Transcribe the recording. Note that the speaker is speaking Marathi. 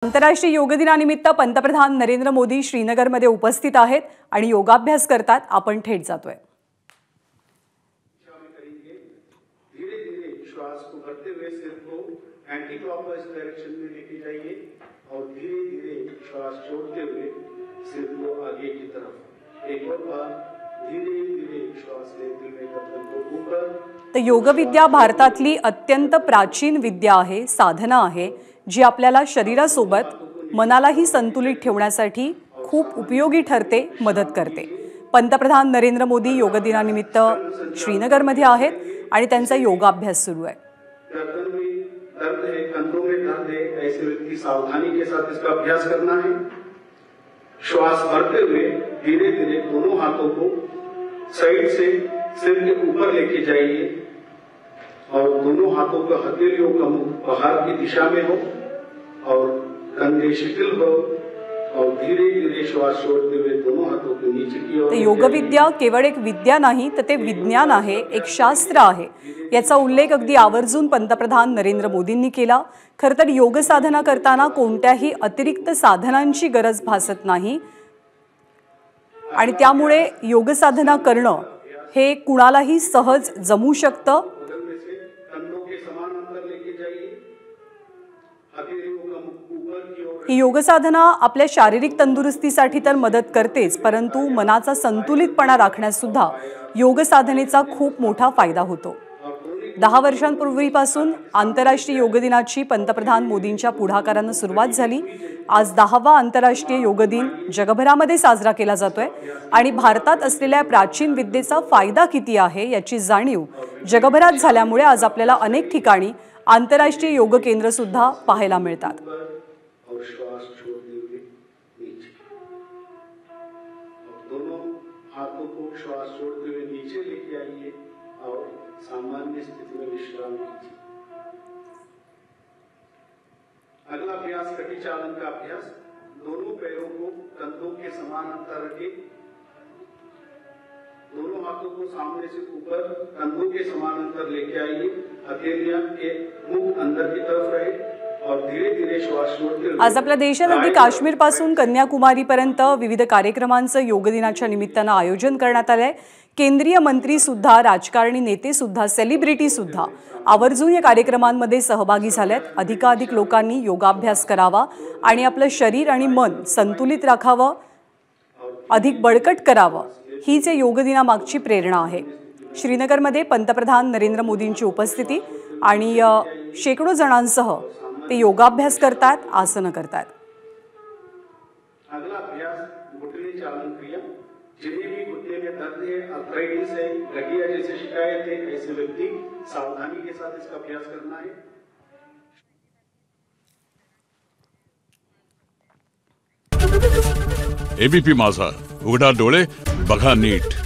आंतरराष्ट्रीय योग दिनानिमित्त पंतप्रधान नरेंद्र मोदी श्रीनगरमध्ये उपस्थित आहेत आणि योगाभ्यास करतात। आपण थेट जातोय। धीरे-धीरे श्वास को भरते हुए सिर को एंटी क्लॉकवाइज डायरेक्शन में लेके जाइए और धीरे-धीरे श्वास छोड़ते हुए सिर को आगे की तरफ। एक और बार धीरे-धीरे श्वास लेते हुए गर्दन को ऊपर। तर योगविद्या भारतातली अत्यंत प्राचीन विद्या आहे, साधना आहे, जी आपल्याला शरीरासोबत मनालाही संतुलित ठेवण्यासाठी खूप उपयोगी ठरते, मदत करते। पंतप्रधान नरेंद्र मोदी योग दिनानिमित्त श्रीनगरमध्ये आहेत आणि त्यांचा योगाभ्यास सुरू आहे। गर्दन में दर्द है, कंधों में दर्द है, ऐसे व्यक्ति सावधानी के साथ इसका अभ्यास करना है। श्वास भरते हुए धीरे-धीरे दोनों हाथों को साइड से सिर के ऊपर लेके जाइए और दोनों हाथों का हथेलियों का मुख बाहर की दिशा में हो और कंधे शिथिल हो और धीरे-धीरे श्वास छोड़ते हुए दोनों हाथों को नीचे की ओर। योगविद्या केवळ एक विद्या नाही, तर ते विज्ञान आहे, एक शास्त्र आहे। याचा उल्लेख अगदी आवर्जून पंतप्रधान नरेंद्र मोदींनी केला। खरं तर योग साधना करताना कोणत्याही अतिरिक्त साधनांची गरज भासत नाही आणि त्यामुळे योग साधना करणं हे कुणालाही सहज जमू शकतं। ही योग साधना आपल्या शारीरिक तंदुरुस्तीसाठी तर मदत करतेच, परंतु मनाचा संतुलितपणा राखण्यास सुद्धा योग साधनेचा खूप मोठा फायदा होतो। 10 वर्षांपूर्वीपासून आंतरराष्ट्रीय योग दिनाची पंतप्रधान मोदींच्या पुढाकाराने सुरुवात झाली। आज 10वा आंतरराष्ट्रीय योग दिन जगभरामध्ये साजरा केला जातोय आणि भारतात असलेल्या प्राचीन विद्येचा फायदा किती आहे याची जाणीव जगभरात झाल्यामुळे आज आपल्याला अनेक ठिकाणी आंतरराष्ट्रीय योग केंद्र सुद्धा पाहायला मिळतात। और श्वास छोड़ते हुए नीचे और दोनों हाथों को श्वास छोड़ते हुए नीचे लेके आइए और सामान्य स्थिति में विश्राम कीजिए। अगला अभ्यास कटी चालन का अभ्यास। दोनों पैरों को कंधों के समान अंतर रखें। दोनों हाथों को सामने से ऊपर कंधों के समान अंतर लेके आइए। हथेलियां के मुख अंदर की तरफ रहे और धीरे-धीरे श्वास छोड़ते हुए। आज आपल्या देशात अगदी काश्मीर पासून कन्याकुमारी पर्यंत विविध कार्यक्रमांचं योग दिनाच्या निमित्ताने आयोजन करण्यात आले आहे। केंद्रीय मंत्री सुद्धा, राजकारणी नेते सुद्धा, सेलिब्रिटी सुद्धा आवर्जून या कार्यक्रमांमध्ये सहभागी झालेत। अधिकाधिक लोकांनी योगाभ्यास करावा आणि आपलं शरीर आणि मन संतुलित राखावं, अधिक बळकट करावं, हीच या योग दिनामागची प्रेरणा आहे। श्रीनगरमध्ये पंतप्रधान नरेंद्र मोदींची उपस्थिती आणि शेकडो जणांसह ते योगाभ्यास करतात, आसन करतात। अगला अभ्यास घुटने चालन क्रिया। जिन्हें भी घुटने में दर्द है, आर्थराइटिस है, गठिया जैसी शिकायत है, ऐसे व्यक्ति सावधानी के साथ इसका अभ्यास करना है। एबीपी माझा, उघडा डोळे बघा नीट।